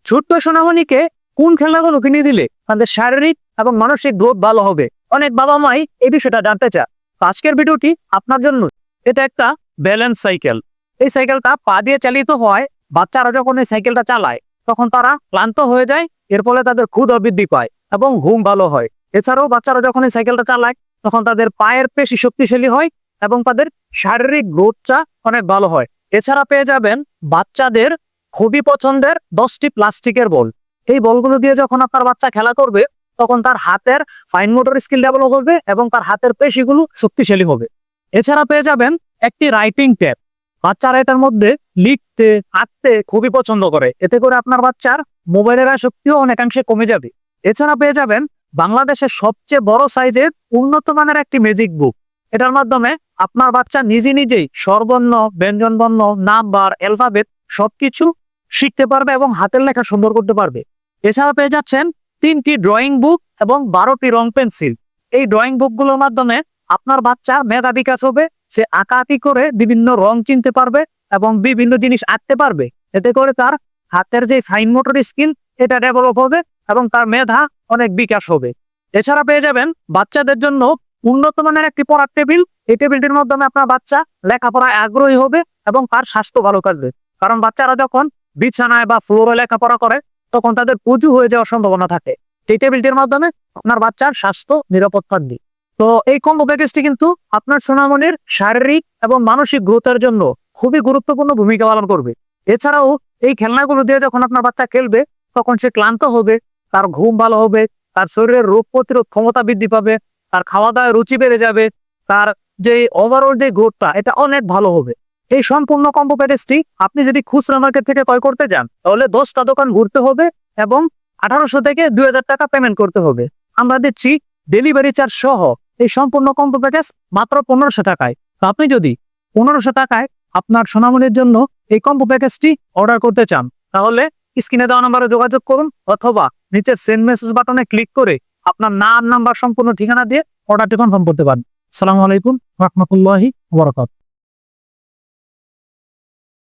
ছোট্ট সোনামণিকে কোন খেলনাগুলো কিনে দিলে তাদের শারীরিক এবং মানসিক গ্রোথ ভালো হবে? অনেক বাবা মাই এই বিষয়টা জানতে চায়। আজকের ভিডিওটি আপনার জন্য। এটা একটা ব্যালেন্স সাইকেল। এই সাইকেলটা পা দিয়ে চালিত হয়। বাচ্চারা যখন এই সাইকেলটা চালায় তখন তারা ক্লান্ত হয়ে যায়, এর ফলে তাদের ক্ষুধা বৃদ্ধি পায় এবং ঘুম ভালো হয়। এছাড়াও বাচ্চারা যখন এই সাইকেলটা চালায় তখন তাদের পায়ের পেশি শক্তিশালী হয় এবং তাদের শারীরিক গ্রোথটা অনেক ভালো হয়। এছাড়া পেয়ে যাবেন বাচ্চাদের খুবই পছন্দের 10টি প্লাস্টিকের বল। এই বলগুলো দিয়ে যখন আপনার বাচ্চা খেলা করবে তখন তার হাতের ফাইন মোটর স্কিল ডেভেলপ হবে এবং তার হাতের পেশিগুলো শক্তিশালী হবে। এছাড়া পেয়ে যাবেন একটি রাইটিং ট্যাব। বাচ্চারা এটার মধ্যে লিখতে আঁকতে খুবই পছন্দ করে, এতে করে আপনার বাচ্চার মোবাইলের আসক্তিও অনেকাংশে কমে যাবে। এছাড়া পেয়ে যাবেন বাংলাদেশের সবচেয়ে বড় সাইজের উন্নত মানের একটি ম্যাজিক বুক। এটার মাধ্যমে আপনার বাচ্চা নিজেই স্বরবর্ণ, ব্যঞ্জনবর্ণ, নাম্বার, অ্যালফাবেট সবকিছু শিখতে পারবে এবং হাতের লেখা সুন্দর করতে পারবে। এছাড়া পেয়ে যাচ্ছেন 3টি ড্রয়িং বুক এবং 12টি রং পেন্সিল। এই ড্রয়িং বুকগুলোর মাধ্যমে আপনার বাচ্চার মেধা বিকাশ হবে। সে আঁকাআঁকি করে বিভিন্ন রং চিনতে পারবে এবং বিভিন্ন জিনিস আঁকতে পারবে। এতে করে তার হাতের যে ফাইন মোটর স্কিল এটা ডেভেলপ হবে এবং তার মেধা অনেক বিকাশ হবে। এছাড়া পেয়ে যাবেন বাচ্চাদের জন্য উন্নত মানের একটি পড়ার টেবিল। এই টেবিলটির মাধ্যমে আপনার বাচ্চা লেখাপড়ায় আগ্রহী হবে এবং তার স্বাস্থ্য ভালো থাকবে। কারণ বাচ্চারা যখন বিছানায় বা ফ্লোরে লেখাপড়া করে তখন তাদের পুজু হয়ে যাওয়ার সম্ভাবনা থাকে। এই টেবিলটির মাধ্যমে আপনার বাচ্চার স্বাস্থ্য নিরাপদ থাকবে। তো এই কম্বো প্যাকেজটি কিন্তু আপনার সোনামণির শারীরিক এবং মানসিক গ্রোথের জন্য খুবই গুরুত্বপূর্ণ ভূমিকা পালন করবে। এছাড়াও এই খেলনাগুলো দিয়ে যখন আপনার বাচ্চা খেলবে তখন সে ক্লান্ত হবে, তার ঘুম ভালো হবে, তার শরীরের রোগ প্রতিরোধ ক্ষমতা বৃদ্ধি পাবে, তার খাওয়া দাওয়ায় রুচি বেড়ে যাবে, তার যে ওভারঅল যে গ্রোথটা এটা অনেক ভালো হবে। এই সম্পূর্ণ কম্বো প্যাকেজটি আপনি যদি খুচরা মার্কেট থেকে ক্রয় করতে যান তাহলে 10টা দোকান ঘুরতে হবে এবং 1800 থেকে 2000 টাকা পেমেন্ট করতে হবে। আমরা দিচ্ছি ডেলিভারি চার্জ সহ এই সম্পূর্ণ কম্বো প্যাকেজ মাত্র 1500 টাকায়। তো আপনি যদি 1500 টাকায় আপনার সোনামণির জন্য এই কম্বো প্যাকেজটি অর্ডার করতে চান তাহলে স্ক্রিনে দেওয়া নম্বরে যোগাযোগ করুন অথবা নিচের সেন্ড মেসেজ বাটনে ক্লিক করে আপনার নাম, নাম্বার, সম্পূর্ণ ঠিকানা দিয়ে অর্ডারটি কনফার্ম করতে পারেন। আসসালামু আলাইকুম ওয়া রাহমাতুল্লাহি ওয়া বারাকাতুহু।